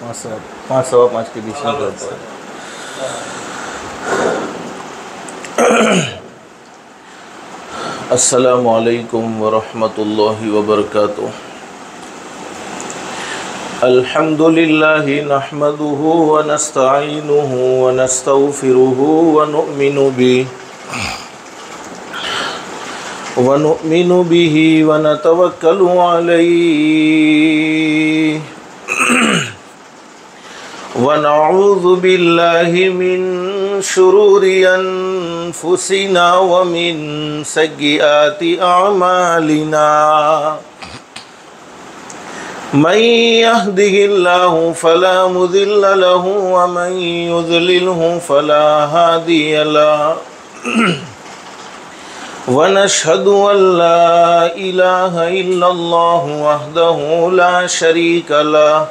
5:15 के बीच में करता है। अस्सलामु अलैकुम वरहमतुल्लाहि वबरकातुह। अल्हम्दुलिल्लाहि नहमदुहु व नस्तईनुहु व नस्तगफिरुहु व नुमिनु बिही व नतवक्कलु अलैहि व नऊज़ु बिल्लाहि मिन शुरूरि अनफुसिना व मिन सय्यिआति अअमालिना। मन यहदिहिल्लाहु फला मुदिल्ल लहु व मन युद्लिलहु फला हादिय लहु। व नशहदु अल्ला इलाहा इल्लल्लाहु वहदहु ला शरीक लहु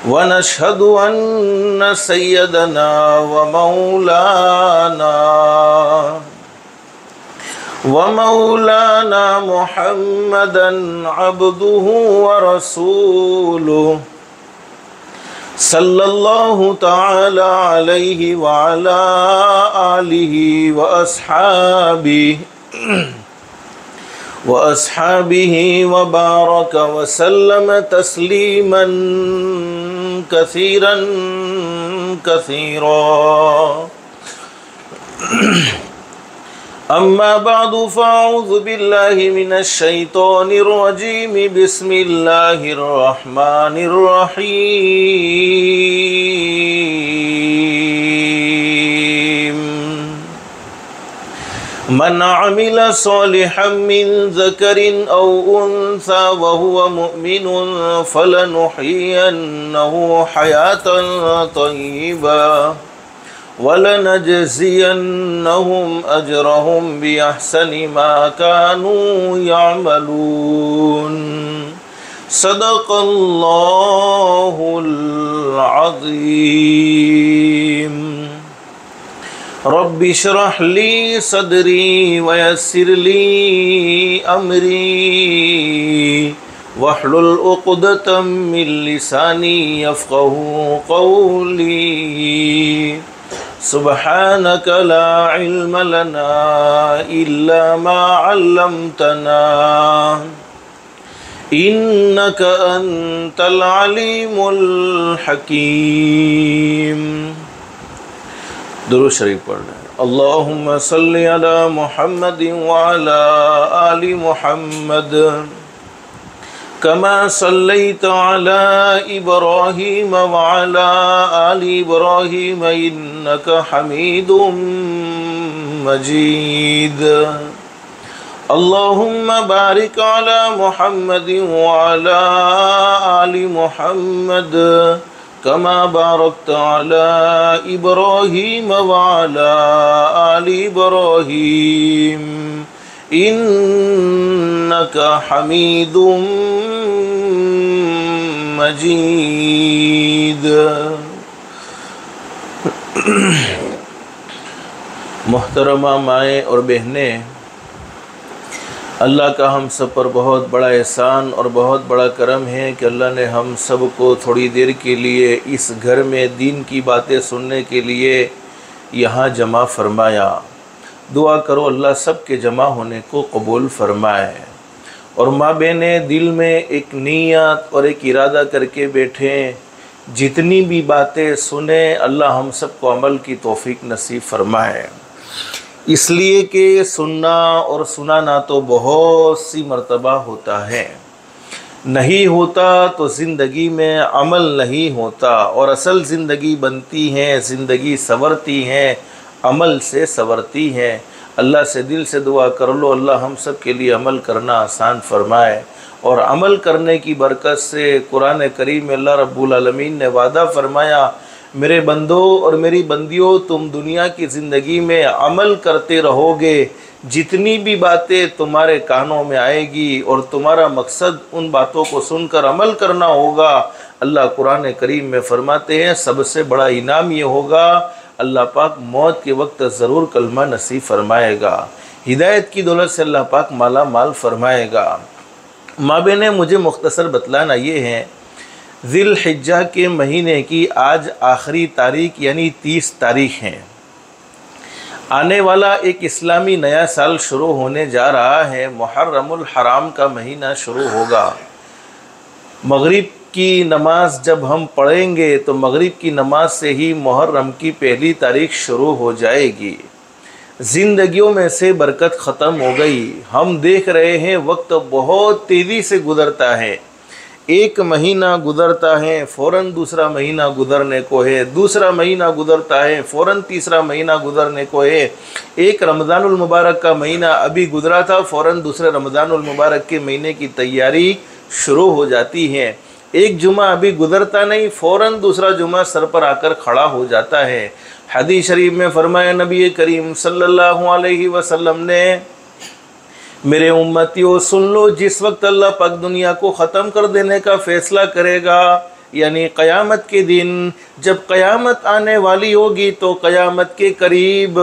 व नशहदु अन्न सय्यदना व मौलाना मुहम्मदन अब्दुहु व रसूलुहु सल्लल्लाहु तआला अलैहि व अला आलिहि व अस्हाबिहि व बारक व सल्लम तस्लीमन कसीरन कसीरा। अम्मा बादु फ़अऊज़ु बिल्लाहि मिनश शैतानिर रजीम। बिस्मिल्लाहिर रहमानिर रहीम। मन अमिला सालिहन मिन ज़करिन औ उन्सा व हुवा मुमिनुन फलनुहयिन्नहु हयातन तय्यिबा वलनजज़ियन्नहुम अजरहुम बिअहसनि मा कानू यअमलून। सदक़ल्लाहुल अज़ीम। रब्बि इश्रह ली सदरी व यस्सिर ली अमरी वहलुल उक़दतम मिन लिसानी यफ़क़हू क़ौली। सुब्हानक ला इल्म लना इल्ला मा अल्लमतना इन्नक अंतल अलीमुल हकीम। दुरूद शरीफ पढ़ रहे हैं। अल्लाहुम्मा सल्लि अला मुहम्मदिन व अला आलि मुहम्मद कमा सल्लैत अला इब्राहीम व अला आलि इब्राहीम इन्नका हमीदुम मजीद। अल्लाहुम्मा बारिक अला मुहम्मदिन व अला आलि मुहम्मद कमा बारकत अला इब्राहीम व अला आलि इब्राहीम इन्नका हमीदुम मजीद। मोहतरमा माएँ और बहनें, अल्लाह का हम सब पर बहुत बड़ा एहसान और बहुत बड़ा करम है कि अल्लाह ने हम सब को थोड़ी देर के लिए इस घर में दीन की बातें सुनने के लिए यहाँ जमा फरमाया। दुआ करो अल्लाह सब के जमा होने को कबूल फरमाए। और माँ बहनें, दिल में एक नीयत और एक इरादा करके बैठें, जितनी भी बातें सुने अल्लाह हम सब को अमल की तौफीक नसीब फरमाए। इसलिए कि सुनना और सुनाना तो बहुत सी मर्तबा होता है, नहीं होता तो ज़िंदगी में अमल नहीं होता। और असल ज़िंदगी बनती है, ज़िंदगी संवरती है, अमल से संवरती है। अल्लाह से दिल से दुआ कर लो अल्लाह हम सब के लिए अमल करना आसान फरमाए। और अमल करने की बरकत से कुरान करीम में अल्लाह रब्बुल आलमीन ने वादा फरमाया, मेरे बंदो और मेरी बंदियों, तुम दुनिया की ज़िंदगी में अमल करते रहोगे, जितनी भी बातें तुम्हारे कानों में आएगी और तुम्हारा मकसद उन बातों को सुनकर अमल करना होगा। अल्लाह कुरान करीम में फरमाते हैं सबसे बड़ा इनाम ये होगा, अल्लाह पाक मौत के वक्त ज़रूर कलमा नसीब फरमाएगा, हिदायत की दौलत से अल्लाह पाक माला माल फरमाएगा। माँ बहने, मुझे मुख्तसर बतलाना ये है, ज़िल-हिज्जा के महीने की आज आखिरी तारीख यानी 30 तारीख है। आने वाला एक इस्लामी नया साल शुरू होने जा रहा है। मुहर्रमुल हराम का महीना शुरू होगा। मगरिब की नमाज जब हम पढ़ेंगे तो मगरिब की नमाज से ही मुहर्रम की पहली तारीख शुरू हो जाएगी। ज़िंदगियों में से बरकत ख़त्म हो गई। हम देख रहे हैं वक्त बहुत तेज़ी से गुज़रता है। एक महीना गुज़रता है फ़ौरन दूसरा महीना गुज़रने को है, दूसरा महीना गुज़रता है फ़ौरन तीसरा महीना गुज़रने को है। एक रमज़ानुल मुबारक का महीना अभी गुज़रा था, फ़ौरन दूसरे रमज़ानुल मुबारक के महीने की तैयारी शुरू हो जाती है। एक जुमा अभी गुज़रता नहीं, फ़ौरन दूसरा जुमा सर पर आकर खड़ा हो जाता है। हदीस शरीफ में फरमाया नबी करीम सल्लल्लाहु अलैहि वसल्लम ने, मेरे उम्मतियों सुन लो, जिस वक्त अल्लाह पाक दुनिया को ख़त्म कर देने का फ़ैसला करेगा यानी क़यामत के दिन, जब क़यामत आने वाली होगी तो क़यामत के करीब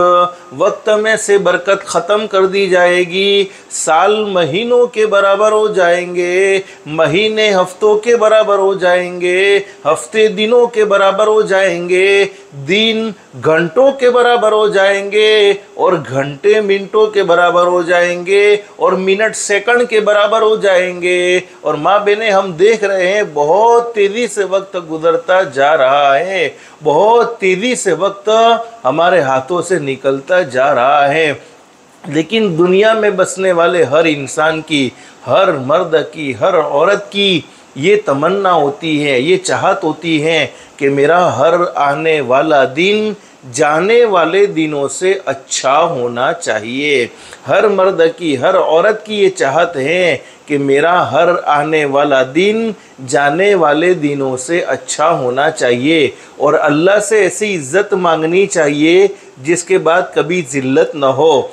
वक्त में से बरकत ख़त्म कर दी जाएगी। साल महीनों के बराबर हो जाएंगे, महीने हफ्तों के बराबर हो जाएंगे, हफ्ते दिनों के बराबर हो जाएंगे, दिन घंटों के बराबर हो जाएंगे और घंटे मिनटों के बराबर हो जाएंगे और मिनट सेकंड के बराबर हो जाएंगे। और माँ बहनें, हम देख रहे हैं बहुत तेज़ी से वक्त गुज़रता जा रहा है, बहुत तेज़ी से वक्त हमारे हाथों से निकलता जा रहा है। लेकिन दुनिया में बसने वाले हर इंसान की, हर मर्द की, हर औरत की ये तमन्ना होती है, ये चाहत होती है कि मेरा हर आने वाला दिन जाने वाले दिनों से अच्छा होना चाहिए। हर मर्द की, हर औरत की ये चाहत है कि मेरा हर आने वाला दिन जाने वाले दिनों से अच्छा होना चाहिए और अल्लाह से ऐसी इज़्ज़त मांगनी चाहिए जिसके बाद कभी ज़िल्लत न हो।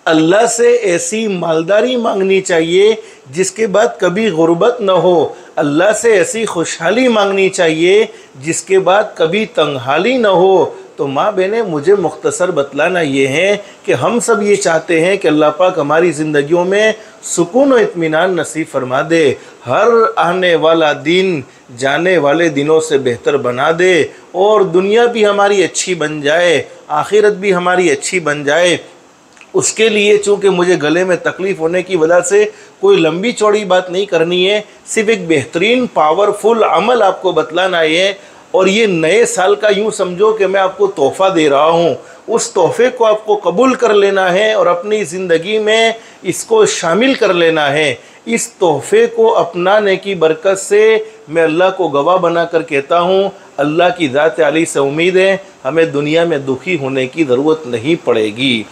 अल्लाह से ऐसी मालदारी मांगनी चाहिए जिसके बाद कभी गुर्बत न हो। अल्लाह से ऐसी खुशहाली मांगनी चाहिए जिसके बाद कभी तंगहाली न हो। तो माँ बहनें, मुझे मुख्तसर बतलाना ये है कि हम सब ये चाहते हैं कि अल्लाह पाक हमारी ज़िंदगियों में सुकून और इत्मीनान नसीब फरमा दे, हर आने वाला दिन जाने वाले दिनों से बेहतर बना दे और दुनिया भी हमारी अच्छी बन जाए, आखिरत भी हमारी अच्छी बन जाए। उसके लिए चूँकि मुझे गले में तकलीफ़ होने की वजह से कोई लंबी चौड़ी बात नहीं करनी है, सिर्फ एक बेहतरीन पावरफुल अमल आपको बतलाना है। और ये नए साल का यूँ समझो कि मैं आपको तोहफ़ा दे रहा हूँ, उस तोहफ़े को आपको कबूल कर लेना है और अपनी ज़िंदगी में इसको शामिल कर लेना है। इस तोहफ़े को अपनाने की बरकत से मैं अल्लाह को गवाह बना कर कहता हूँ, अल्लाह की ज़ात आली से उम्मीद है हमें दुनिया में दुखी होने की ज़रूरत नहीं पड़ेगी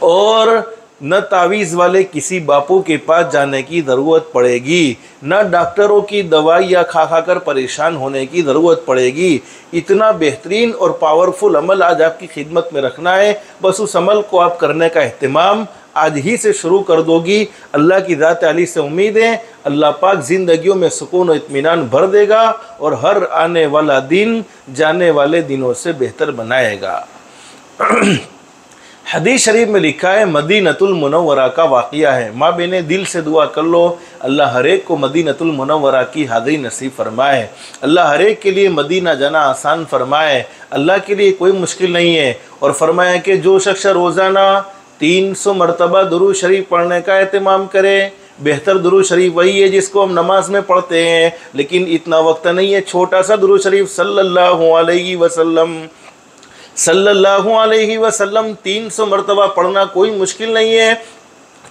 और न तावीज़ वाले किसी बापू के पास जाने की ज़रूरत पड़ेगी, न डॉक्टरों की दवाई या खा खा कर परेशान होने की ज़रूरत पड़ेगी। इतना बेहतरीन और पावरफुल अमल आज आपकी खिदमत में रखना है। बस उस अमल को आप करने का अहतमाम आज ही से शुरू कर दोगी। अल्लाह की ज़ात आली से उम्मीद है अल्लाह पाक ज़िंदगियों में सुकून और इत्मीनान भर देगा और हर आने वाला दिन जाने वाले दिनों से बेहतर बनाएगा। हदीस शरीफ में लिखा है, मदीनतुल मुनव्वरा का वाक़िया है। माँ बहने, दिल से दुआ कर लो अल्लाह हर एक को मदीनतुल मुनव्वरा की हाज़िरी नसीब फरमाए। अल्लाह हर एक के लिए मदीना जाना आसान फरमाए। अल्लाह के लिए कोई मुश्किल नहीं है। और फरमाया कि जो शख्स रोज़ाना 300 मरतबा दुरूद शरीफ पढ़ने का एहतमाम करे, बेहतर दुरूद शरीफ वही है जिसको हम नमाज में पढ़ते हैं, लेकिन इतना वक्त नहीं है। छोटा सा दुरूद शरीफ सल्लल्लाहु अलैहि वसल्लम 300 मरतबा पढ़ना कोई मुश्किल नहीं है।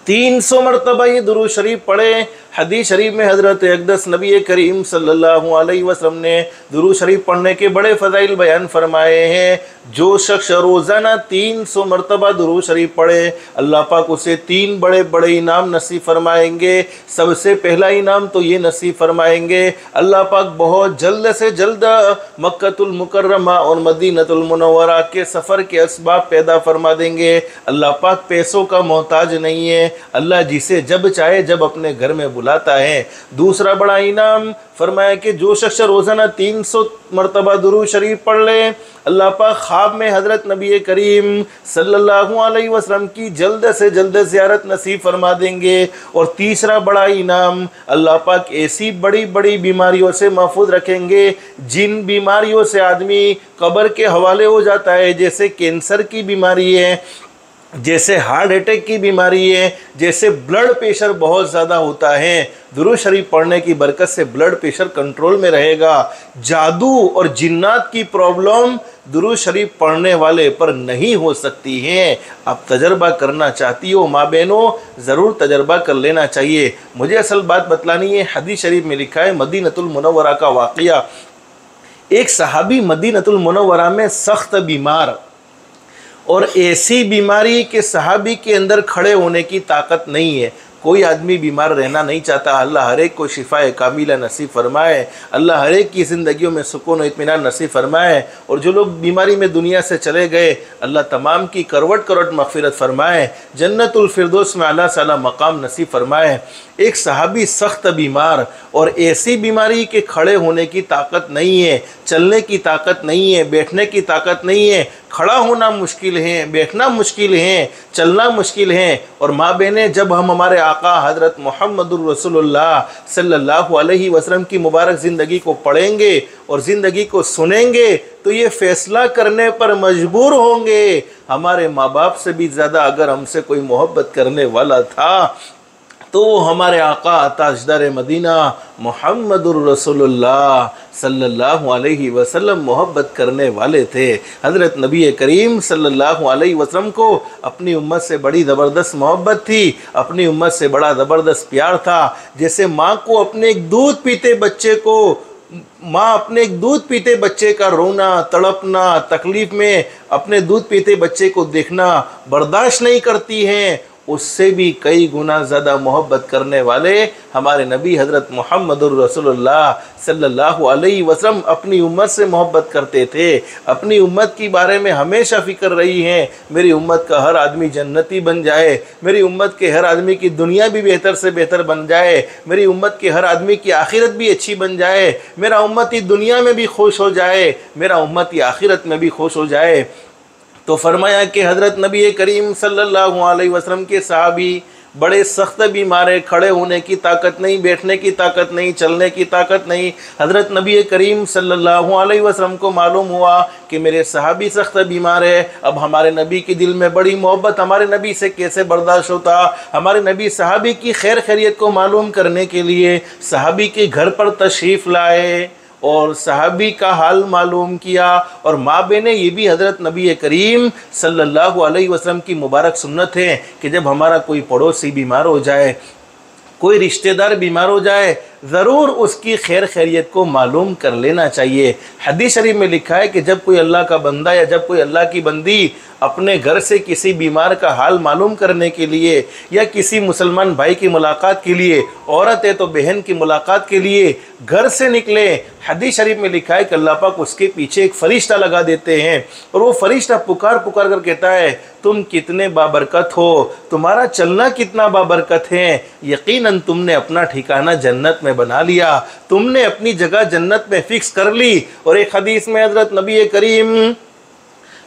300 मरतबा ये दुरूद शरीफ पढ़े। हदीस शरीफ में हज़रत अक़दस नबी करीम सल्लल्लाहु अलैहि वसल्लम ने दुरूद शरीफ पढ़ने के बड़े फ़ज़ाइल बयान फरमाए हैं। जो शख्स रोज़ाना 300 मरतबा दुरूद शरीफ पढ़े, अल्लाह पाक उसे 3 बड़े बड़े इनाम नसीब फरमाएंगे। सबसे पहला इनाम तो ये नसीब फरमाएंगे, अल्लाह पाक बहुत जल्द से जल्द मक्कतुल मुकर्रमा और मदीनतुल मुनव्वरा के सफ़र के असबाब पैदा फरमा देंगे। अल्लाह पाक पैसों का मोहताज नहीं है। अल्लाह जिसे जब चाहे जब अपने घर में बुलाता है। दूसरा बड़ा इनाम फरमाया कि जो शख्स रोज़ाना 300 मरतबा दुरूद शरीफ पढ़ ले, अल्लाह पाक ख्वाब में हज़रत नबी करीम सल्लल्लाहु अलैहि वसल्लम की जल्द से जल्द ज़ियारत नसीब फरमा देंगे। और तीसरा बड़ा इनाम, अल्लाह पाक ऐसी बड़ी बड़ी बीमारियों से महफूज रखेंगे जिन बीमारियों से आदमी कब्र के हवाले हो जाता है, जैसे कैंसर की बीमारी है, जैसे हार्ट अटैक की बीमारी है, जैसे ब्लड प्रेशर बहुत ज़्यादा होता है। दुरूद शरीफ पढ़ने की बरकत से ब्लड प्रेशर कंट्रोल में रहेगा। जादू और जिन्नात की प्रॉब्लम दुरूद शरीफ पढ़ने वाले पर नहीं हो सकती हैं। आप तजर्बा करना चाहती हो माँ बहनों, ज़रूर तजर्बा कर लेना चाहिए। मुझे असल बात बतलानी है। हदीस शरीफ में लिखा है, मदीनतुल मुनव्वरा का वाक़या, एक सहाबी मदीनतुल मुनव्वरा में सख्त बीमार, और ऐसी बीमारी के सहाबी के अंदर खड़े होने की ताकत नहीं है। कोई आदमी बीमार रहना नहीं चाहता। अल्लाह हर एक को शिफाए कामिला नसीब फरमाए। अल्लाह हर एक की ज़िंदगियों में सुकून और इत्मीनान नसीब फरमाए। और जो लोग बीमारी में दुनिया से चले गए, अल्लाह तमाम की करवट करवट मग़फ़िरत फरमाए, जन्नतुल फिरदौस में आला साला मकाम नसीब फरमाए। एक सहाबी सख्त बीमार, और ऐसी बीमारी के खड़े होने की ताकत नहीं है, चलने की ताकत नहीं है, बैठने की ताकत नहीं है, खड़ा होना मुश्किल है, बैठना मुश्किल है, चलना मुश्किल है। और माँ बहनें, जब हम हमारे आका हज़रत मुहम्मदुर रसूलुल्लाह सल्लल्लाहु अलैहि वसल्लम की मुबारक ज़िंदगी को पढ़ेंगे और ज़िंदगी को सुनेंगे, तो ये फ़ैसला करने पर मजबूर होंगे, हमारे माँ बाप से भी ज़्यादा अगर हमसे कोई मोहब्बत करने वाला था तो वो हमारे आका ताजदार मदीना मुहम्मदुर रसूलुल्लाह सल्लल्लाहु अलैहि वसल्लम मोहब्बत करने वाले थे। हज़रत नबी करीम सल्लल्लाहु अलैहि वसल्लम को अपनी उम्मत से बड़ी ज़बरदस्त मोहब्बत थी, अपनी उम्मत से बड़ा ज़बरदस्त प्यार था। जैसे माँ को अपने एक दूध पीते बच्चे का रोना, तड़पना, तकलीफ़ में अपने दूध पीते बच्चे को देखना बर्दाश्त नहीं करती हैं, उससे भी कई गुना ज़्यादा मोहब्बत करने वाले हमारे नबी हज़रत मुहम्मदुर रसूलुल्लाह सल्लल्लाहु अलैहि वसल्लम अपनी उम्मत से मोहब्बत करते थे। अपनी उम्मत के बारे में हमेशा फ़िक्र रही हैं, मेरी उम्मत का हर आदमी जन्नती बन जाए, मेरी उम्मत के हर आदमी की दुनिया भी बेहतर से बेहतर बन जाए, मेरी उम्मत के हर आदमी की आखिरत भी अच्छी बन जाए, मेरा उम्मती दुनिया में भी खुश हो जाए, मेरा उम्मती आखिरत में भी खुश हो जाए। तो फरमाया कि हज़रत नबी करीम सल्लल्लाहु अलैहि वसल्लम के सहाबी बड़े सख्त बीमार है, खड़े होने की ताकत नहीं, बैठने की ताकत नहीं, चलने की ताकत नहीं। हज़रत नबी करीम सल्लल्लाहु अलैहि वसल्लम को मालूम हुआ कि मेरे सहाबी सख्त बीमार है। अब हमारे नबी के दिल में बड़ी मोहब्बत, हमारे नबी से कैसे बर्दाश्त होता। हमारे नबी सहाबी की खैर खैरियत को मालूम करने के लिए सहाबी के घर पर तशरीफ़ लाए और सहाबी का हाल मालूम किया। और माँ बहनें, ये भी हज़रत नबी करीम सल्लल्लाहु अलैहि वसल्लम की मुबारक सुन्नत है कि जब हमारा कोई पड़ोसी बीमार हो जाए, कोई रिश्तेदार बीमार हो जाए, ज़रूर उसकी खैर खैरियत को मालूम कर लेना चाहिए। हदीस शरीफ में लिखा है कि जब कोई अल्लाह का बंदा या जब कोई अल्लाह की बंदी अपने घर से किसी बीमार का हाल मालूम करने के लिए या किसी मुसलमान भाई की मुलाकात के लिए, औरत है तो बहन की मुलाकात के लिए घर से निकले, हदीस शरीफ में लिखा है कि अल्लाह पाक उसके पीछे एक फ़रिश्ता लगा देते हैं और वो फ़रिश्ता पुकार पुकार कर कहता है, तुम कितने बाबरकत हो, तुम्हारा चलना कितना बाबरकत है, यकीनन तुमने अपना ठिकाना जन्नत में बना लिया, तुमने अपनी जगह जन्नत में फ़िक्स कर ली। और एक हदीस में हज़रत नबी करीम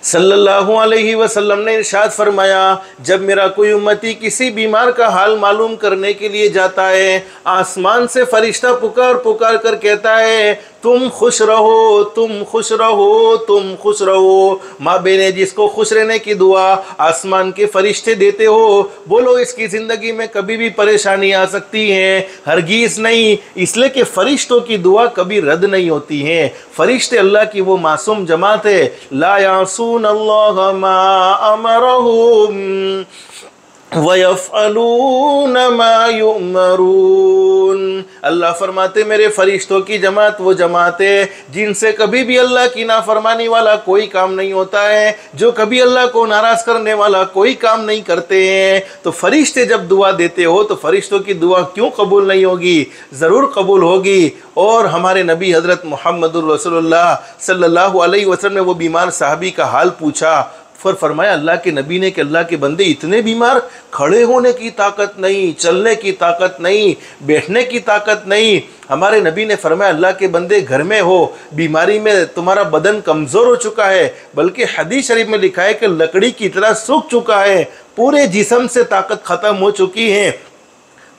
सल्लल्लाहु अलैहि वसल्लम ने इरशाद फरमाया, जब मेरा कोई उम्मती किसी बीमार का हाल मालूम करने के लिए जाता है, आसमान से फरिश्ता पुकार पुकार कर कहता है, तुम खुश रहो, तुम खुश रहो, तुम खुश रहो। माँ बहनें, जिसको खुश रहने की दुआ आसमान के फरिश्ते देते हो, बोलो इसकी ज़िंदगी में कभी भी परेशानी आ सकती है, हरगिज़ नहीं, इसलिए कि फ़रिश्तों की दुआ कभी रद्द नहीं होती हैं। फ़रिश्ते अल्लाह की वो मासूम जमात है, ला यासून अल्लाह मा अमरहुम वयफ़अलून मा युमरून। अल्लाह फरमाते मेरे फरिश्तों की जमात वो जमात है जिनसे कभी भी अल्लाह की नाफरमानी वाला कोई काम नहीं होता है, जो कभी अल्लाह को नाराज़ करने वाला कोई काम नहीं करते हैं। तो फरिश्ते जब दुआ देते हो तो फरिश्तों की दुआ क्यों कबूल नहीं होगी, ज़रूर कबूल होगी। और हमारे नबी हज़रत मुहम्मदुर रसूलुल्लाह सल्लल्लाहु अलैहि वसल्लम ने वो बीमार साहबी का हाल पूछा, फिर फरमाया अल्लाह के नबी ने कि अल्लाह के बंदे इतने बीमार, खड़े होने की ताकत नहीं, चलने की ताकत नहीं, बैठने की ताकत नहीं। हमारे नबी ने फरमाया अल्लाह के बंदे घर में हो, बीमारी में तुम्हारा बदन कमज़ोर हो चुका है, बल्कि हदीस शरीफ में लिखा है कि लकड़ी की तरह सूख चुका है, पूरे जिस्म से ताकत ख़त्म हो चुकी है,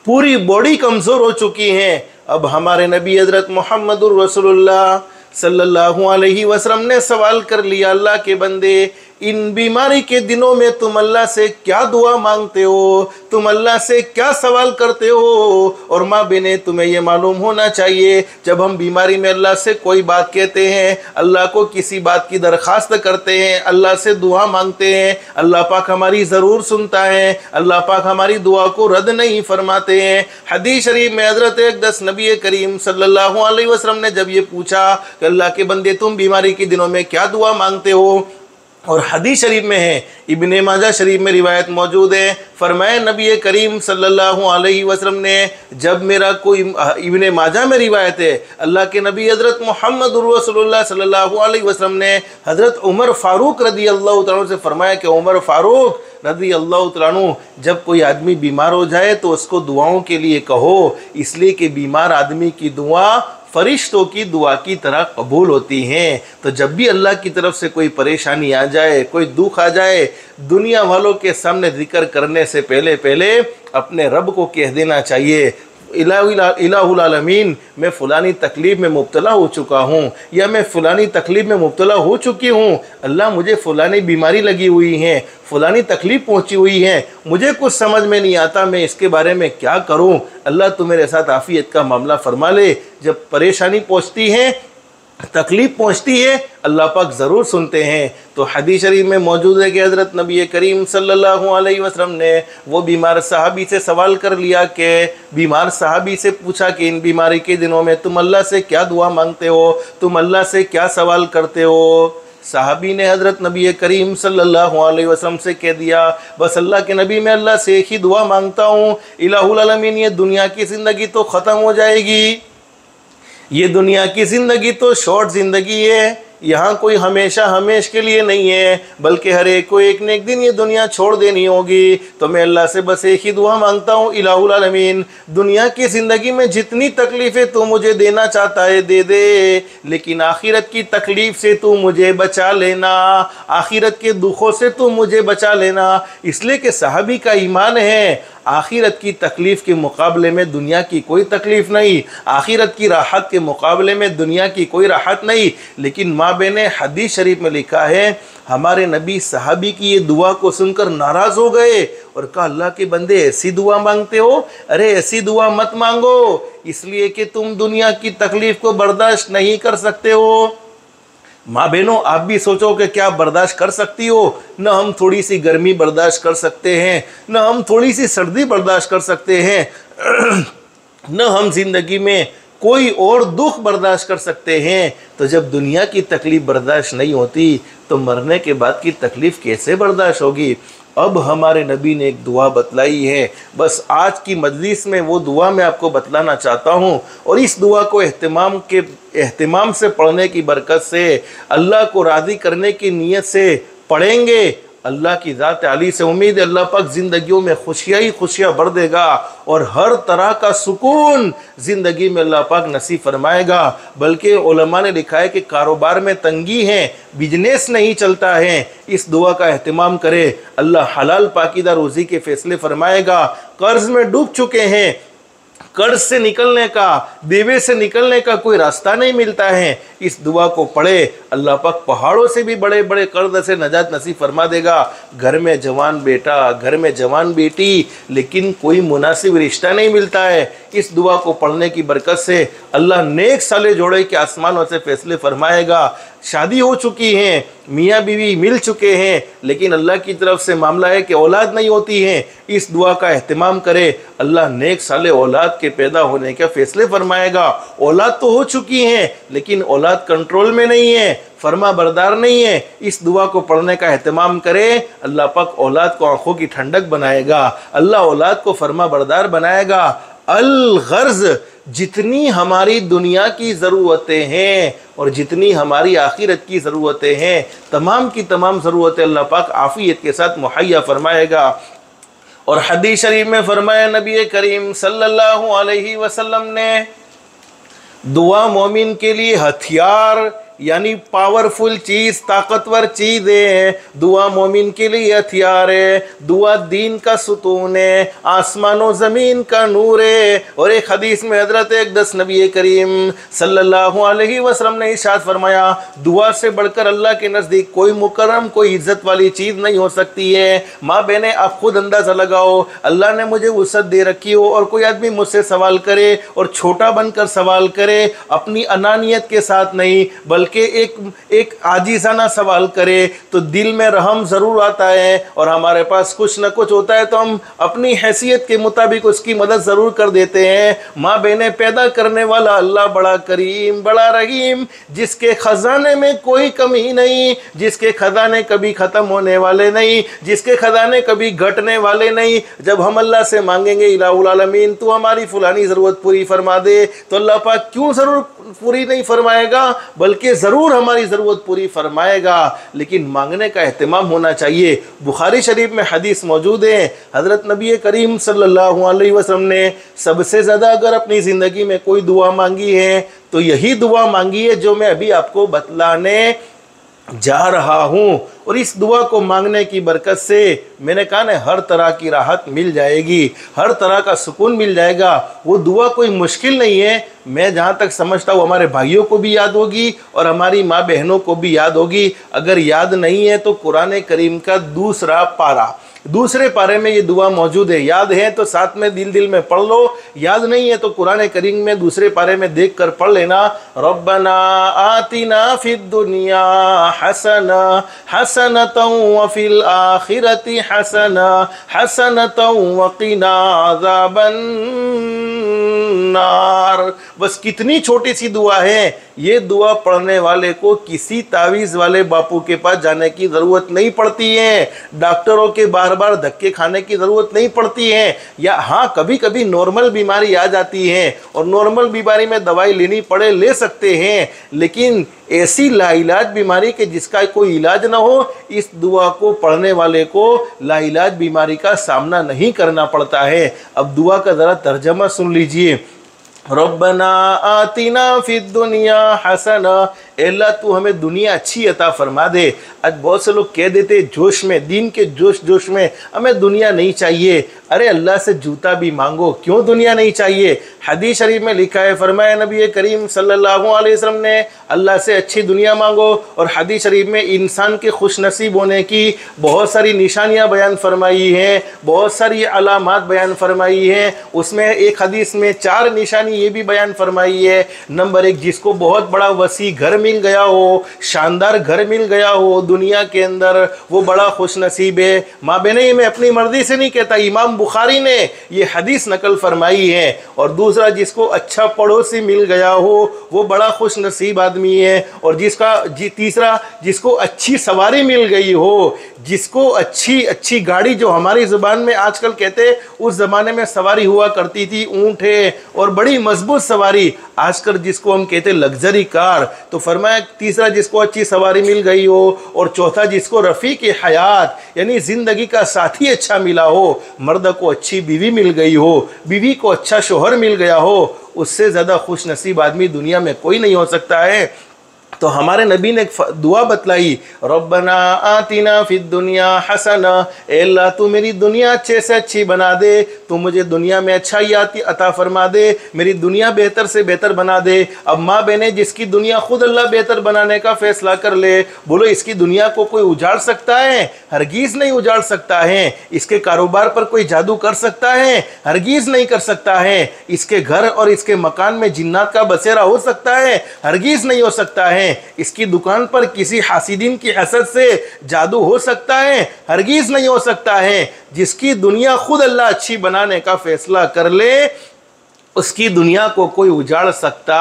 पूरी बॉडी कमज़ोर हो चुकी है। अब हमारे नबी हज़रत मुहम्मदुर रसूलुल्लाह सल्लल्लाहु अलैहि वसल्लम ने सवाल कर लिया, अल्लाह के बंदे इन बीमारी के दिनों में तुम अल्लाह से क्या दुआ मांगते हो, तुम अल्लाह से क्या सवाल करते हो? और माँ बहने तुम्हें यह मालूम होना चाहिए, जब हम बीमारी में अल्लाह से कोई बात कहते हैं, अल्लाह को किसी बात की दरख्वास्त करते हैं, अल्लाह से दुआ मांगते हैं, अल्लाह पाक हमारी ज़रूर सुनता है, अल्लाह पाक हमारी दुआ को रद्द नहीं फरमाते हैं। हदीस शरीफ में हज़रत अक़दस नबी करीम सल्लल्लाहु अलैहि वसल्लम ने जब ये पूछा कि अल्लाह के बंदे तुम बीमारी के दिनों में क्या दुआ मांगते हो, और हदीस शरीफ में है, इब्ने माजा शरीफ में रिवायत मौजूद है, फरमाए नबी करीम सल्लल्लाहु अलैहि वसल्लम ने, जब मेरा कोई, इब्ने माजा में रिवायत है, अल्लाह के नबी हज़रत मुहम्मदुर रसूलुल्लाह सल्लल्लाहु अलैहि वसल्लम ने हज़रत उमर फ़ारूक रदी अल्लाह तआला से फरमाया कि उमर फ़ारूक रदी अल्लाह तआला अन्हु, जब कोई आदमी बीमार हो जाए तो उसको दुआओं के लिए कहो, इसलिए कि बीमार आदमी की दुआ फरिश्तों की दुआ की तरह कबूल होती हैं। तो जब भी अल्लाह की तरफ से कोई परेशानी आ जाए, कोई दुख आ जाए, दुनिया वालों के सामने जिक्र करने से पहले पहले अपने रब को कह देना चाहिए, इलाहुल आलमीन, मैं फ़लानी तकलीफ़ में मुब्तला हो चुका हूँ, या मैं फ़लानी तकलीफ़ में मुब्तला हो चुकी हूँ, अल्लाह मुझे फ़लानी बीमारी लगी हुई है, फ़लानी तकलीफ़ पहुँची हुई है, मुझे कुछ समझ में नहीं आता मैं इसके बारे में क्या करूँ, अल्लाह तो मेरे साथ आफ़ियत का मामला फरमा ले। जब परेशानी पहुँचती है, तकलीफ़ पहुँचती है, अल्लाह पाक ज़रूर सुनते हैं। तो हदीस शरीफ में मौजूद है कि हज़रत नबी करीम सल्लल्लाहु अलैहि वसल्लम ने वो बीमार सहाबी से सवाल कर लिया, कि बीमार सहाबी से पूछा कि इन बीमारी के दिनों में तुम अल्लाह से क्या दुआ मांगते हो, तुम अल्लाह से क्या सवाल करते हो? साहबी ने हज़रत नबी करीम सल्लल्लाहु अलैहि वसल्लम से कह दिया, बस अल्लाह के नबी मैं अल्लाह से एक ही दुआ मांगता हूँ, इलाहुल आलमीन, ये दुनिया की ज़िंदगी तो ख़त्म हो जाएगी, ये दुनिया की ज़िंदगी तो शॉर्ट ज़िंदगी है, यहाँ कोई हमेशा हमेश के लिए नहीं है, बल्कि हर एक को एक न एक दिन ये दुनिया छोड़ देनी होगी। तो मैं अल्लाह से बस एक ही दुआ मांगता हूँ, इलाहुल आलमीन, दुनिया की ज़िंदगी में जितनी तकलीफ़ें तू मुझे देना चाहता है दे दे, लेकिन आखिरत की तकलीफ़ से तू मुझे बचा लेना, आखिरत के दुखों से तू मुझे बचा लेना। इसलिए कि सहाबी का ईमान है, आखिरत की तकलीफ़ के मुकाबले में दुनिया की कोई तकलीफ़ नहीं, आखिरत की राहत के मुकाबले में दुनिया की कोई राहत नहीं। लेकिन माँ बहने, हदीस शरीफ में लिखा है, हमारे नबी सहाबी की ये दुआ को सुनकर नाराज़ हो गए और कहा, अल्लाह के बंदे ऐसी दुआ मांगते हो? अरे ऐसी दुआ मत मांगो, इसलिए कि तुम दुनिया की तकलीफ़ को बर्दाश्त नहीं कर सकते हो। माँ बहनों, आप भी सोचो कि क्या बर्दाश्त कर सकती हो? न हम थोड़ी सी गर्मी बर्दाश्त कर सकते हैं, न हम थोड़ी सी सर्दी बर्दाश्त कर सकते हैं, न हम जिंदगी में कोई और दुख बर्दाश्त कर सकते हैं। तो जब दुनिया की तकलीफ़ बर्दाश्त नहीं होती तो मरने के बाद की तकलीफ़ कैसे बर्दाश्त होगी? अब हमारे नबी ने एक दुआ बतलाई है, बस आज की मजलिस में वो दुआ मैं आपको बतलाना चाहता हूँ, और इस दुआ को एहतिमाम से पढ़ने की बरकत से, अल्लाह को राज़ी करने की नीयत से पढ़ेंगे, अल्लाह की ज़ात आली से उम्मीद है अल्लाह पाक ज़िंदगियों में खुशियाँ ही खुशियाँ भर देगा और हर तरह का सुकून ज़िंदगी में अल्लाह पाक नसीब फरमाएगा। बल्कि उलमा ने लिखा है कि कारोबार में तंगी है, बिजनेस नहीं चलता है, इस दुआ का एहतिमाम करे, अल्लाह हलाल पाकीदा रोज़ी के फ़ैसले फरमाएगा। कर्ज़ में डूब चुके हैं, कर्ज से निकलने का, देवे से निकलने का कोई रास्ता नहीं मिलता है, इस दुआ को पढ़े, अल्लाह पाक पहाड़ों से भी बड़े बड़े कर्ज से नजात नसीब फरमा देगा। घर में जवान बेटा, घर में जवान बेटी, लेकिन कोई मुनासिब रिश्ता नहीं मिलता है, इस दुआ को पढ़ने की बरकत से अल्लाह नेक साले जोड़े के आसमानों से फैसले फरमाएगा। शादी हो चुकी हैं, मियाँ बीवी मिल चुके हैं, लेकिन अल्लाह की तरफ से मामला है कि औलाद नहीं होती है, इस दुआ का एहतिमाम करे, अल्लाह नेक साले औलाद के पैदा होने के फैसले फरमाएगा। औलाद तो हो चुकी हैं, लेकिन औलाद कंट्रोल में नहीं है, फरमा बरदार नहीं है, इस दुआ को पढ़ने का एहतिमाम करे, अल्लाह पाक औलाद को आंखों की ठंडक बनाएगा, अल्लाह औलाद को फरमा बरदार बनाएगा। अल गर्ज, जितनी हमारी दुनिया की ज़रूरतें हैं और जितनी हमारी आखिरत की ज़रूरतें हैं, तमाम की तमाम ज़रूरतें अल्लाह पाक आफ़ियत के साथ मुहैया फरमाएगा। और हदीस शरीफ में फरमाया नबी करीम सल्लल्लाहु अलैहि वसल्लम ने, दुआ मोमिन के लिए हथियार यानी पावरफुल चीज़, ताकतवर चीज़ है। दुआ मोमिन के लिए हथियार है, दुआ दीन का सुतून है, आसमान और ज़मीन का नूर है। और एक हदीस में हज़रत अक़दस नबी करीम सल्लल्लाहु अलैहि वसल्लम ने इरशाद फरमाया, दुआ से बढ़कर अल्लाह के नज़दीक कोई मुकर्रम, कोई इज़्ज़त वाली चीज़ नहीं हो सकती है। माँ बहनें, आप खुद अंदाज़ा लगाओ, अल्लाह ने मुझे वुसअत दे रखी हो और कोई आदमी मुझसे सवाल करे और छोटा बनकर सवाल करे, अपनी अनानियत के साथ नहीं बल्कि कि एक आजीज़ाना सवाल करे, तो दिल में रहम ज़रूर आता है। और हमारे पास कुछ न कुछ होता है तो हम अपनी हैसियत के मुताबिक उसकी मदद ज़रूर कर देते हैं। माँ बहनें, पैदा करने वाला अल्लाह बड़ा करीम, बड़ा रहीम, जिसके ख़जाने में कोई कमी नहीं, जिसके ख़जाने कभी ख़त्म होने वाले नहीं, जिसके ख़जाने कभी घटने वाले नहीं। जब हम अल्लाह से मांगेंगे, इलाहुल आलमीन तू हमारी फ़लानी ज़रूरत पूरी फरमा दे, तो अल्लाह पाक क्यों ज़रूर पूरी नहीं फरमाएगा, बल्कि ज़रूर हमारी ज़रूरत पूरी फरमाएगा। लेकिन मांगने का एहतिमाम होना चाहिए। बुखारी शरीफ में हदीस मौजूद है, हज़रत नबी करीम सल्लल्लाहु अलैहि वसल्लम ने सबसे ज़्यादा अगर अपनी ज़िंदगी में कोई दुआ मांगी है तो यही दुआ मांगी है जो मैं अभी आपको बतलाने जा रहा हूँ। और इस दुआ को मांगने की बरकत से मैंने कहा ना, हर तरह की राहत मिल जाएगी, हर तरह का सुकून मिल जाएगा। वो दुआ कोई मुश्किल नहीं है, मैं जहाँ तक समझता हूँ हमारे भाइयों को भी याद होगी और हमारी माँ बहनों को भी याद होगी। अगर याद नहीं है तो कुरान करीम का दूसरे पारे में ये दुआ मौजूद है। याद है तो साथ में दिल में पढ़ लो, याद नहीं है तो कुरान करीम में दूसरे पारे में देख कर पढ़ लेना। रब्बना आतिना फिद दुनिया हसना हसनतन व फिल आखिरति हसना हसनतन व क़िना अज़ाबन नार। बस कितनी छोटी सी दुआ है। ये दुआ पढ़ने वाले को किसी तावीज़ वाले बापू के पास जाने की ज़रूरत नहीं पड़ती है, डॉक्टरों के बार बार धक्के खाने की ज़रूरत नहीं पड़ती है। या हाँ, कभी कभी नॉर्मल बीमारी आ जाती है और नॉर्मल बीमारी में दवाई लेनी पड़े, ले सकते हैं, लेकिन ऐसी लाइलाज बीमारी के जिसका कोई इलाज ना हो, इस दुआ को पढ़ने वाले को लाइलाज बीमारी का सामना नहीं करना पड़ता है। अब दुआ का ज़रा तर्जमा सुन लीजिए। रब्बना आतिना फिद दुनिया हसना, अल्लाह तू हमें दुनिया अच्छी अता फरमा दे। आज बहुत से लोग कह देते जोश में, दीन के जोश में, हमें दुनिया नहीं चाहिए। अरे अल्लाह से जूता भी मांगो, क्यों दुनिया नहीं चाहिए? हदीस शरीफ में लिखा है, फरमाया नबी करीम सल्लल्लाहु अलैहि वसल्लम ने, अल्लाह से अच्छी दुनिया मांगो। और हदीस शरीफ में इंसान के खुश नसीब होने की बहुत सारी निशानियाँ बयान फरमाई हैं, बहुत सारी अलामात बयान फरमाई हैं। उसमें एक हदीस में 4 निशानी ये भी बयान फरमाई है। नंबर 1, जिसको बहुत बड़ा वसी घर मिल गया हो, शानदार घर मिल गया हो दुनिया के अंदर, वो बड़ा खुश नसीब है। माँ बहनें, ये मैं अपनी मर्जी से नहीं कहता, इमाम बुखारी ने ये हदीस नकल फरमाई है। और दूसरा, जिसको अच्छा पड़ोसी मिल गया हो, वो बड़ा खुश नसीब आदमी है। और तीसरा, जिसको अच्छी सवारी मिल गई हो, जिसको अच्छी गाड़ी, जो हमारी ज़ुबान में आजकल कहते, उस ज़माने में सवारी हुआ करती थी, ऊँट है और बड़ी मजबूत सवारी, आजकल जिसको हम कहते लग्जरी कार। तो फरमाया तीसरा, जिसको अच्छी सवारी मिल गई हो, और चौथा, जिसको रफ़ीक हयात यानी ज़िंदगी का साथी अच्छा मिला हो, मर्द को अच्छी बीवी मिल गई हो, बीवी को अच्छा शोहर मिल गया हो, उससे ज़्यादा खुश नसीब आदमी दुनिया में कोई नहीं हो सकता है। तो हमारे नबी ने एक दुआ बतलाई, रब्बना आतिना फिद दुनिया हसना, अल्लाह तू मेरी दुनिया अच्छे से अच्छी बना दे, तू मुझे दुनिया में अच्छाई अता फरमा दे, मेरी दुनिया बेहतर से बेहतर बना दे। अब माँ बहनें, जिसकी दुनिया खुद अल्लाह बेहतर बनाने का फैसला कर ले, बोलो इसकी दुनिया को कोई उजाड़ सकता है? हरगिज़ नहीं उजाड़ सकता है। इसके कारोबार पर कोई जादू कर सकता है? हरगिज़ नहीं कर सकता है। इसके घर और इसके मकान में जिन्नात का बसेरा हो सकता है? हरगिज़ नहीं हो सकता है। इसकी दुकान पर किसी हासिदीन की हसद से जादू हो सकता है? हरगिज़ नहीं हो सकता है। जिसकी दुनिया खुद अल्लाह अच्छी बनाने का फैसला कर ले, उसकी दुनिया को कोई उजाड़ सकता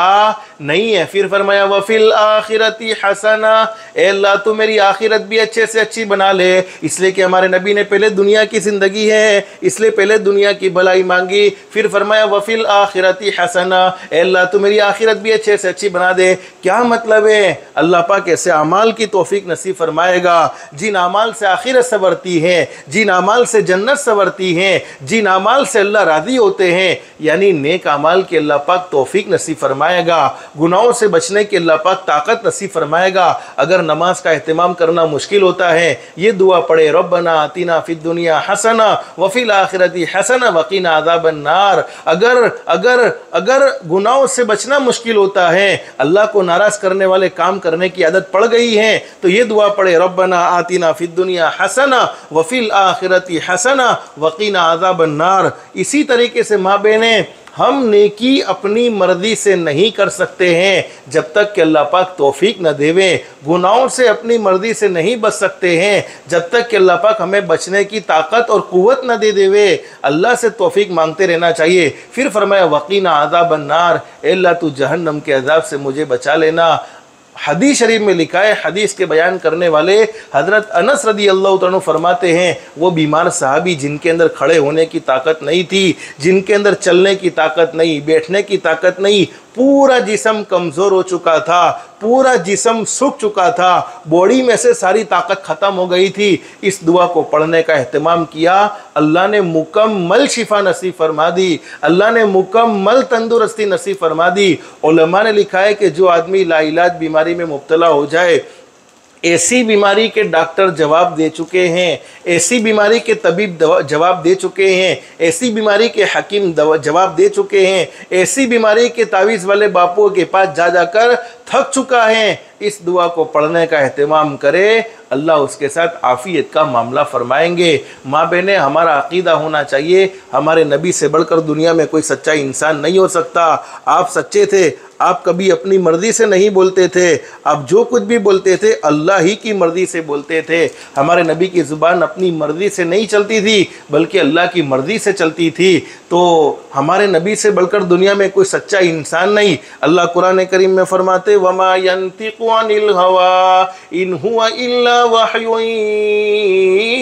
नहीं है। फिर फरमाया वफिल आखिरती हसना, ए अल्लाह तू मेरी आखिरत भी अच्छे से अच्छी बना ले। इसलिए कि हमारे नबी ने पहले दुनिया की ज़िंदगी है, इसलिए पहले दुनिया की भलाई मांगी। फिर फरमाया वफिल आखिरती हसना, ए अल्लाह तू मेरी आखिरत भी अच्छे से अच्छी बना दे। क्या मतलब है? अल्लाह पाक ऐसे अमाल की तौफीक नसीब फरमाएगा जिन अमाल से आखिरत संवरती है, जिन अमाल से जन्नत संवरती है, जिन अमाल से अल्लाह राज़ी होते हैं। यानी नेक अमाल के अल्लाह पाक तौफीक नसीब फरमाएगा, गुनाहों से बचने की अल्लाह पाक ताकत नसीब फरमाएगा। अगर नमाज का एहतमाम करना मुश्किल होता है, ये दुआ पढ़े, रब्बना आतिना फिद दुनिया हसना वफिल आखिरती हसना वकीना अज़ाबन नार। अगर अगर अगर गुनाहों से बचना मुश्किल होता है, अल्लाह को नाराज़ करने वाले काम करने की आदत पड़ गई है, तो ये दुआ पढ़े, रब्बना आतिना फिद दुनिया हसना वफिल आखिरती हसना वकीना अज़ाबन नार। इसी तरीके से माँ बहनें, हम नेकी अपनी मर्जी से नहीं कर सकते हैं जब तक कि अल्लाह पाक तौफीक न देवे। गुनाहों से अपनी मर्जी से नहीं बच सकते हैं जब तक कि अल्लाह पाक हमें बचने की ताकत और क़ुव्वत न दे देवे। अल्लाह से तौफीक मांगते रहना चाहिए। फिर फरमाया वकीना अज़ाबन नार, ए अल्लाह तू जहन्नम के अज़ाब से मुझे बचा लेना। हदीस शरीफ में लिखा है, हदीस के बयान करने वाले हज़रत अनस रदी अल्लाह तआला फरमाते हैं, वो बीमार सहाबी जिनके अंदर खड़े होने की ताकत नहीं थी, जिनके अंदर चलने की ताकत नहीं, बैठने की ताकत नहीं, पूरा जिस्म कमज़ोर हो चुका था, पूरा जिस्म सूख चुका था, बॉडी में से सारी ताकत ख़त्म हो गई थी, इस दुआ को पढ़ने का एहतमाम किया। अल्लाह ने मुकम्मल शिफा नसीब फरमा दी, अल्लाह ने मुकम्मल तंदुरुस्ती नसीब फरमा दी। उलमा ने लिखा है कि जो आदमी लाइलाज बीमारी में मुब्तला हो जाए, ऐसी बीमारी के डॉक्टर जवाब दे चुके हैं, ऐसी बीमारी के तबीब जवाब दे चुके हैं, ऐसी बीमारी के हकीम जवाब दे चुके हैं, ऐसी बीमारी के तावीज़ वाले बापुओं के पास जा जाकर थक चुका है, इस दुआ को पढ़ने का एहतमाम करे, अल्लाह उसके साथ आफ़ियत का मामला फरमाएंगे। माँ बहनें, हमारा अक़ीदा होना चाहिए, हमारे नबी से बढ़कर दुनिया में कोई सच्चा इंसान नहीं हो सकता। आप सच्चे थे, आप कभी अपनी मर्ज़ी से नहीं बोलते थे, आप जो कुछ भी बोलते थे अल्लाह ही की मर्ज़ी से बोलते थे। हमारे नबी की ज़ुबान अपनी मर्ज़ी से नहीं चलती थी, बल्कि अल्लाह की मर्ज़ी से चलती थी। तो हमारे नबी से बढ़कर दुनिया में कोई सच्चा इंसान नहीं। अल्लाह कुरान करीम में फरमाते, वमा यंतिक़ु अनिल हवा इन हुवा इल्ला वह्युन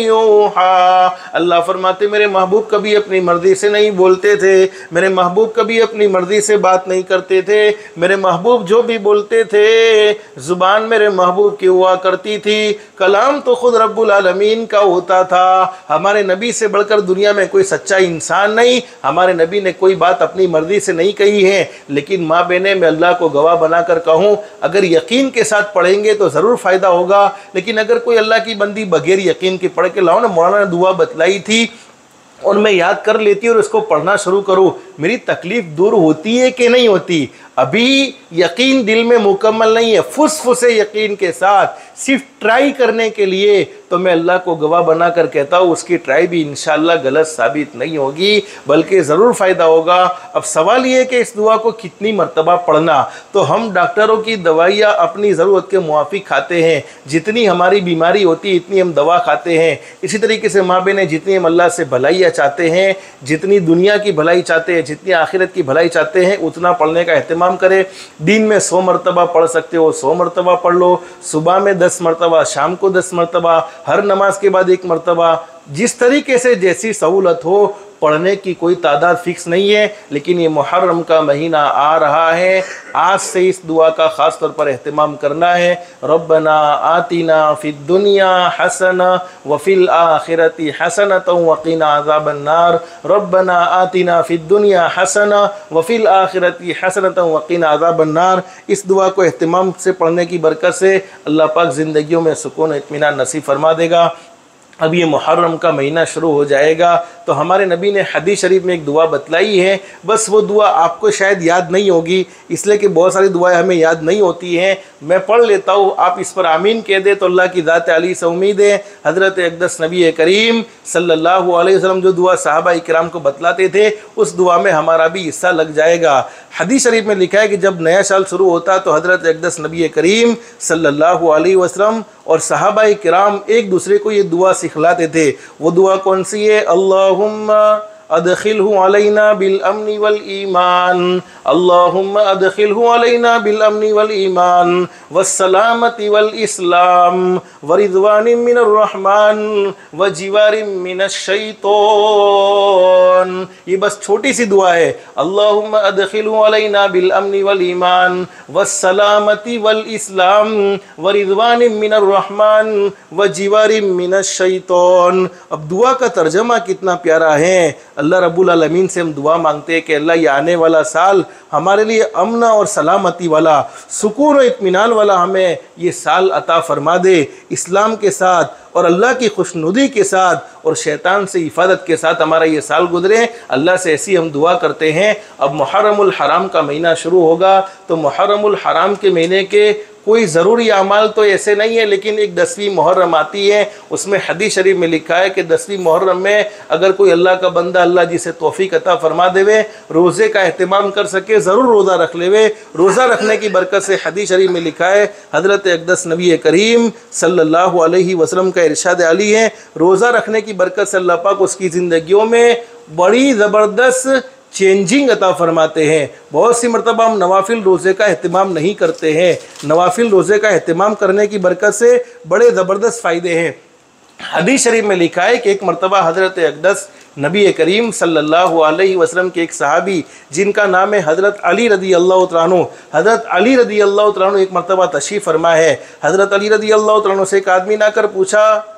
यूहा। अल्लाह फरमाते, मेरे महबूब कभी अपनी मर्ज़ी से नहीं बोलते थे, मेरे महबूब कभी अपनी मर्ज़ी से बात नहीं करते थे, मेरे महबूब जो भी बोलते थे, ज़ुबान मेरे महबूब की हुआ करती थी, कलाम तो खुद रब्बुल आलमीन का होता था। हमारे नबी से बढ़कर दुनिया में कोई सच्चा इंसान नहीं। हमारे नबी ने कोई बात अपनी मर्ज़ी से नहीं कही है। लेकिन माँ बहने, मैं अल्लाह को गवाह बनाकर कहूँ, अगर यकीन के साथ पढ़ेंगे तो ज़रूर फ़ायदा होगा। लेकिन अगर कोई अल्लाह की बंदी बगैर यकीन के पढ़ के लाओ ना, मौलाना ने दुआ बतलाई थी और मैं याद कर लेती और उसको पढ़ना शुरू करूँ, मेरी तकलीफ़ दूर होती है कि नहीं होती? अभी यकीन दिल में मुकम्मल नहीं है। फुसफुसे यकीन के साथ सिर्फ ट्राई करने के लिए, तो मैं अल्लाह को गवाह बनाकर कहता हूँ, उसकी ट्राई भी इंशाअल्लाह गलत साबित नहीं होगी, बल्कि ज़रूर फ़ायदा होगा। अब सवाल ये है कि इस दुआ को कितनी मरतबा पढ़ना। तो हम डॉक्टरों की दवाइयाँ अपनी ज़रूरत के मुआफिक खाते हैं, जितनी हमारी बीमारी होती है इतनी हम दवा खाते हैं। इसी तरीके से माँ बहनें, जितनी हम अल्लाह से भलाइयाँ चाहते हैं, जितनी दुनिया की भलाई चाहते हैं, जितनी आखिरत की भलाई चाहते हैं, उतना पढ़ने का एहतमाम करें। दिन में 100 मरतबा पढ़ सकते हो, 100 मरतबा पढ़ लो, सुबह में 10 मरतबा, शाम को 10 मरतबा, हर नमाज के बाद 1 मरतबा, जिस तरीके से जैसी सहूलत हो। पढ़ने की कोई तादाद फिक्स नहीं है। लेकिन ये मुहर्रम का महीना आ रहा है, आज से इस दुआ का ख़ास तौर पर एहतमाम करना है। रब्बना आतिना फिद दुनिया हसना वफिल आखिरती हसनतन वक़िना अज़ाबन नार। रब्बना आतिना फिद दुनिया हसना वफिल आखिरती हसनतन वक़िना अज़ाबन नार। इस दुआ को एहतमाम से पढ़ने की बरकत से अल्लाह पाक ज़िंदगियों में सुकून इत्मीनान नसीब फरमा देगा। अब ये मुहर्रम का महीना शुरू हो जाएगा, तो हमारे नबी ने हदीस शरीफ में एक दुआ बतलाई है। बस वो दुआ आपको शायद याद नहीं होगी, इसलिए कि बहुत सारी दुआएं हमें याद नहीं होती हैं। मैं पढ़ लेता हूँ, आप इस पर आमीन कह दे तो अल्लाह की ज़ात अली से उम्मीद है। हज़रत अक़दस नबी करीम सल्लल्लाहु अलैहि वसल्लम जो दुआ सहाबा इकराम को बतलाते थे, उस दुआ में हमारा भी हिस्सा लग जाएगा। हदीस शरीफ में लिखा है कि जब नया साल शुरू होता तो हज़रत अक़दस नबी करीम सल्लल्लाहु अलैहि वसल्लम और सहाबा इकराम एक दूसरे को ये दुआ सिखलाते थे। वो दुआ कौन सी है? अल्लाहुम्मा अदखिलहु अलैना बिल अम्नि वल ईमान, अल्लाहुम्मा अदखिलहु अलैना बिल अम्नि वल ईमान वस्सलामति वल इस्लाम व रिज़वानिम मिनर रहमान व जिवारिम मिनश शैतान। ये बस छोटी सी दुआ है। अल्लाहुम्मा अदखिलहु अलैना बिल अम्नि वल ईमान वस्सलामति वल इस्लाम व रिज़वानिम मिनर रहमान व जिवारिम मिनश शैतान। अब दुआ का तर्जमा कितना प्यारा है। अल्लाह रब्बुल आलमीन से हम दुआ मांगते हैं कि अल्लाह ये आने वाला साल हमारे लिए अमन और सलामती वाला, सुकून और इत्मीनान वाला हमें ये साल अता फरमा दे, इस्लाम के साथ और अल्लाह की खुशनुदी के साथ और शैतान से हिफाजत के साथ हमारा ये साल गुजरे। अल्लाह से ऐसी हम दुआ करते हैं। अब मुहर्रमुल हराम का महीना शुरू होगा, तो मुहर्रमुल हराम के महीने के कोई ज़रूरी अमाल तो ऐसे नहीं है, लेकिन एक 10वीं मुहर्रम आती है, उसमें हदीस शरीफ में लिखा है कि 10वीं मुहर्रम में अगर कोई अल्लाह का बंदा, अल्लाह जिसे तौफीक अता फरमा देवे, रोज़े का एहतमाम कर सके, ज़रूर रोज़ा रख लेवे। रोज़ा रखने की बरकत से हदीस शरीफ में लिखा है, हज़रत अक़दस नबी करीम सल्लल्लाहु अलैहि वसल्लम का इरशाद अली है, रोज़ा रखने की बरकत से अल्लाह पाक उसकी ज़िंदगियों में बड़ी ज़बरदस्त चेंजिंग अता फरमाते हैं। बहुत सी मरतबा हम नवाफिल रोज़े का अहतमाम नहीं करते हैं। नवाफिल रोज़े का अहतमाम करने की बरकत से बड़े ज़बरदस्त फ़ायदे हैं। हदीस शरीफ में लिखा है कि एक मरतबा हज़रत अक़दस नबी करीम सल्लल्लाहु अलैहि वसल्लम के एक सहाबी जिनका नाम है हज़रत अली रदी अल्लाह तआला अन्हु, हज़रत अली रदी अल्लाह तआला अन्हु एक मरतबा तशरीफ़ फरमा है। हज़रत अली रदी अल्लाह तआला अन्हु से एक आदमी ना कर पूछा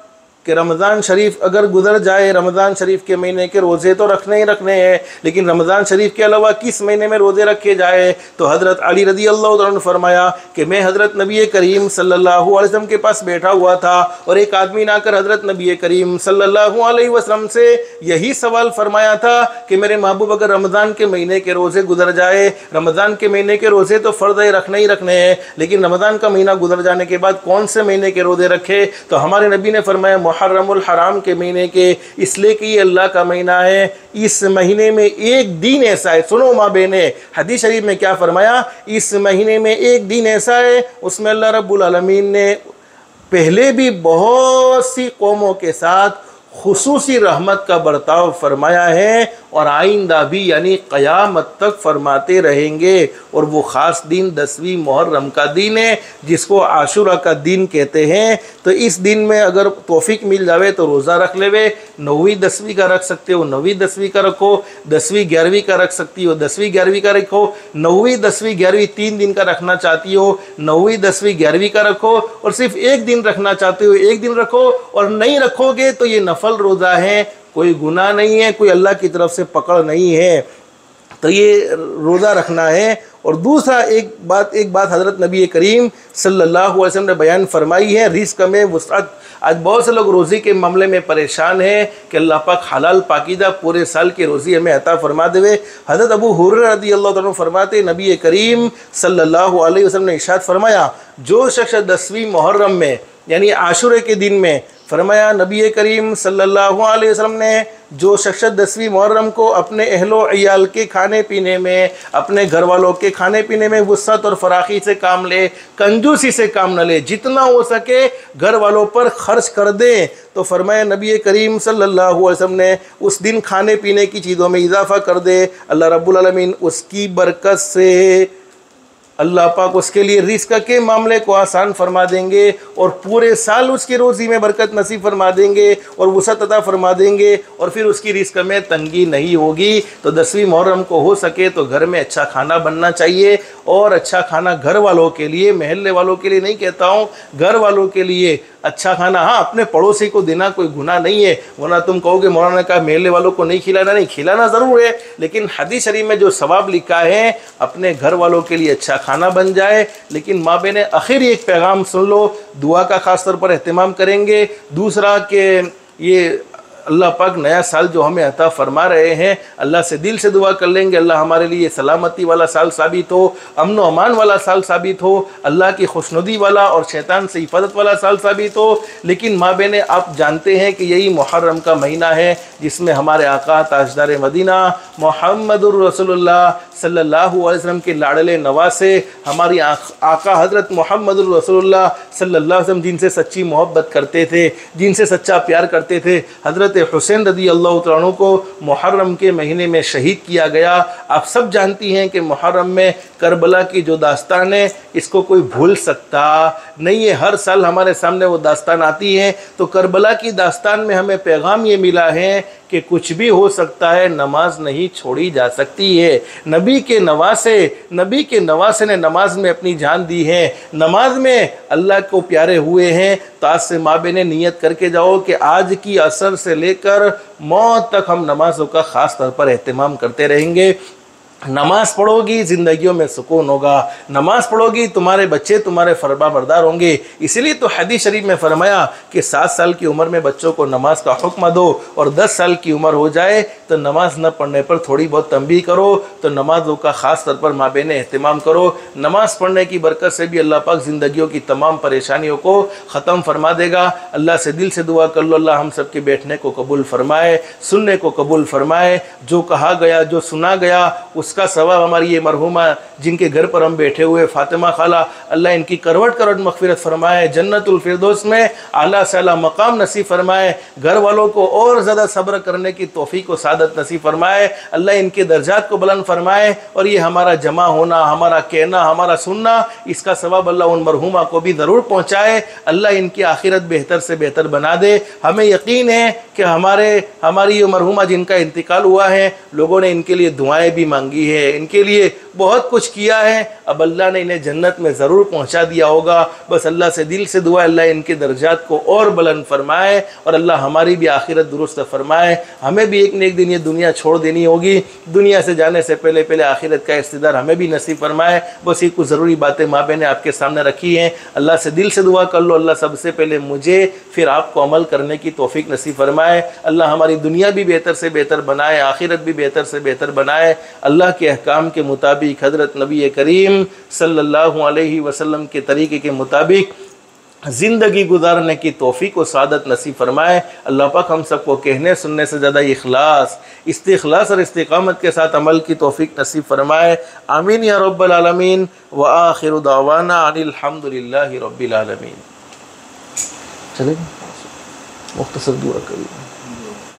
कि रमज़ान शरीफ अगर गुजर जाए, रमज़ान शरीफ के महीने के रोज़े तो रखने ही रखने हैं, लेकिन रमज़ान शरीफ के अलावा किस महीने में रोज़े रखे जाए? तो हज़रत अली रज़ी अल्लाह तआला ने फरमाया कि मैं हज़रत नबी करीम सल्लल्लाहु अलैहि वसल्लम के पास बैठा हुआ था और एक आदमी ना कर हज़रत नबी करीम सल्लल्लाहु अलैहि वसल्लम से यही सवाल फरमाया था कि मेरे महबूब अगर रमज़ान के महीने के रोज़े गुजर जाए, रमज़ान के महीने के रोज़े तो फ़र्ज़ है रखने ही रखने हैं, लेकिन रमज़ान का महीना गुजर जाने के बाद कौन से महीने के रोज़े रखे? तो हमारे नबी ने फरमाया मुहर्रमुल हराम के महीने के, इसलिए कि ये अल्लाह का महीना है। इस महीने में एक दिन ऐसा है, सुनो माँ बहने, हदीस शरीफ में क्या फरमाया, इस महीने में एक दिन ऐसा है उसमें अल्लाह रब्बुल आलमीन ने पहले भी बहुत सी कौमों के साथ खुसूसी रहमत का बर्ताव फरमाया है और आइंदा भी यानी क़यामत तक फरमाते रहेंगे। और वो ख़ास दिन 10वीं मुहर्रम का दिन है जिसको आशुरा का दिन कहते हैं। तो इस दिन में अगर तौफीक मिल जावे तो रोज़ा रख लेवे। 9वीं 10वीं का रख सकते हो, 9वीं 10वीं का रखो, 10वीं 11वीं का रख सकती हो, 10वीं 11वीं का रखो, 9वीं 10वीं 11वीं 3 दिन का रखना चाहती हो, 9वीं 10वीं 11वीं का रखो, और सिर्फ एक दिन रखना चाहते हो एक दिन रखो, और नहीं रखोगे तो ये नफल रोज़ा है, कोई गुनाह नहीं है, कोई अल्लाह की तरफ से पकड़ नहीं है, तो ये रोज़ा रखना है। और दूसरा एक बात हज़रत नबी करीम सल्लल्लाहु अलैहि वसल्लम ने बयान फरमाई है, रिज़्क़ में वुसअत। आज बहुत से लोग रोज़ी के मामले में परेशान हैं कि अल्लाह पाक हलाल पाकीदा पूरे साल की रोज़ी हमें अता फरमा देवे। हज़रत अबू हुरैरा रज़ी अल्लाह तआला फरमाते नबी करीम सल्लल्लाहु अलैहि वसल्लम ने इरशाद फरमाया, जो शख्स 10वीं मुहर्रम में यानी आशुरे के दिन में, फरमाया नबी करीम सल्लल्लाहु अलैहि वसल्लम ने, जो शख्स 10वीं मुहर्रम को अपने अहलो अयाल के खाने पीने में, अपने घर वालों के खाने पीने में वुसअत और फराखी से काम ले, कंजूसी से काम न ले, जितना हो सके घर वालों पर खर्च कर दे। तो फरमाया नबी करीम सल्लल्लाहु अलैहि वसल्लम ने उस दिन खाने पीने की चीज़ों में इजाफ़ा कर दे, अल्लाह रब्बुल आलमीन उसकी बरकत से अल्लाह पाक उसके लिए रिज़्क़ के मामले को आसान फरमा देंगे और पूरे साल उसकी रोज़ी में बरकत नसीब फरमा देंगे और वसअत अता फरमा देंगे, और फिर उसकी रिज़्क़ में तंगी नहीं होगी। तो 10वीं मुहर्रम को हो सके तो घर में अच्छा खाना बनना चाहिए, और अच्छा खाना घर वालों के लिए, महल्ले वालों के लिए नहीं कहता हूँ, घर वालों के लिए अच्छा खाना। हाँ, अपने पड़ोसी को देना कोई गुनाह नहीं है, वरना तुम कहोगे मौलाना ने कहा महल्ले वालों को नहीं खिलाना, नहीं खिलाना ज़रूर है, लेकिन हदीस शरीफ में जो सवाब लिखा है अपने घर वालों के लिए अच्छा खाना बन जाए। लेकिन माँ बहने आखिर एक पैगाम सुन लो, दुआ का ख़ास तौर पर अहतमाम करेंगे। दूसरा कि ये अल्लाह पाक नया साल जो हमें अता फरमा रहे हैं, अल्लाह से दिल से दुआ कर लेंगे अल्लाह हमारे लिए सलामती वाला साल साबित हो, अमन व अमान वाला साल साबित हो, अल्लाह की खुशनुदी वाला और शैतान से हिफाजत वाला साल साबित हो। लेकिन माँ बहने आप जानते हैं कि यही मुहर्रम का महीना है जिसमें हमारे आका ताजदार मदीना मुहम्मदुर रसूलुल्लाह सल्लल्लाहु अलैहि वसल्लम के लाडले नवासे हमारी आका हज़रत मुहम्मदुर रसूलुल्लाह सल्लल्लाहु अलैहि वसल्लम जिनसे सच्ची मोहब्बत करते थे, जिनसे सच्चा प्यार करते थे, हज़रत हज़रत हुसैन रज़ी अल्लाह तआला अन्हु को मुहर्रम के महीने में शहीद किया गया। आप सब जानती हैं कि मुहर्रम में करबला की जो दास्तान है इसको कोई भूल सकता नहीं है। हर साल हमारे सामने वो दास्तान आती है। तो करबला की दास्तान में हमें पैगाम ये मिला है कि कुछ भी हो सकता है, नमाज नहीं छोड़ी जा सकती है। नबी के नवासे ने नमाज में अपनी जान दी है, नमाज में अल्लाह को प्यारे हुए हैं। तो आज से माँ बहनें नियत करके जाओ कि आज की असर से लेकर मौत तक हम नमाजों का ख़ास तौर पर एहतमाम करते रहेंगे। नमाज पढ़ोगी ज़िंदगियों में सुकून होगा, नमाज पढ़ोगी तुम्हारे बच्चे तुम्हारे फरमाबरदार होंगे। इसीलिए तो हदीस शरीफ में फरमाया कि 7 साल की उम्र में बच्चों को नमाज का हुक्म दो और 10 साल की उम्र हो जाए तो नमाज न पढ़ने पर थोड़ी बहुत तंबीह करो। तो नमाजों का ख़ास तौर पर माँ बहनें एहतमाम करो। नमाज पढ़ने की बरकत से भी अल्लाह पाक ज़िंदगियों की तमाम परेशानियों को ख़त्म फरमा देगा। अल्लाह से दिल से दुआ कर लो, अल्लाह हम सब के बैठने को कबूल फरमाए, सुनने को कबूल फरमाए। जो कहा गया, जो सुना गया, उसका सवाब हमारी ये मरहुमा जिनके घर पर हम बैठे हुए फातिमा खाला, अल्लाह इनकी करवट करवट मग़फ़िरत फरमाए, जन्नतुल फिरदौस में आला से आला मकाम नसीब फरमाए। घर वालों को और ज़्यादा सब्र करने की तौफीक व सादत नसीब फरमाए। अल्लाह इनके दर्जात को बुलंद फरमाए। और ये हमारा जमा होना, हमारा कहना, हमारा सुनना, इसका सवाब अल्लाह उन मरहुमा को भी ज़रूर पहुँचाए। अल्लाह इनकी आखिरत बेहतर से बेहतर बना दे। हमें यकीन है कि हमारी ये मरहुमा जिनका इंतकाल हुआ है, लोगों ने इनके लिए दुआएं भी मांगी है, इनके लिए बहुत कुछ किया है। अब अल्लाह ने इन्हें जन्नत में ज़रूर पहुंचा दिया होगा। बस अल्लाह से दिल से दुआ, अल्लाह इनके दर्जात को और बुलंद फरमाए और अल्लाह हमारी भी आखिरत दुरुस्त फरमाए। हमें भी एक न एक दिन ये दुनिया छोड़ देनी होगी। दुनिया से जाने से पहले पहले आखिरत का इख्तिदार हमें भी नसीब फरमाए। बस ये कुछ ज़रूरी बातें माँ बहन ने आपके सामने रखी हैं। अल्लाह से दिल से दुआ कर लो, अल्लाह सबसे पहले मुझे फिर आपको अमल करने की तौफीक नसीब फरमाए। अल्लाह हमारी दुनिया भी बेहतर से बेहतर बनाए, आखिरत भी बेहतर से बेहतर बनाए। अल्लाह के अहकाम के मुताबिक हज़रत नबी करीम सल्लल्लाहु अलैहि वसल्लम के तरीके के मुताबिक ज़िंदगी गुजारने की तौफीक व सादत नसीब फरमाए। अल्लाह पाक हम सबको कहने सुनने से ज़्यादा इखलास, इस्तिखलास और इस्तिकामत के साथ अमल की तौफीक नसीब फरमाए। आमीन या रब्बल आलमीन। व आखिरु दावाना अनिल हम्दुलिल्लाहि रब्बिल आलमीन। चलें मुख्तसर दुआ करिए।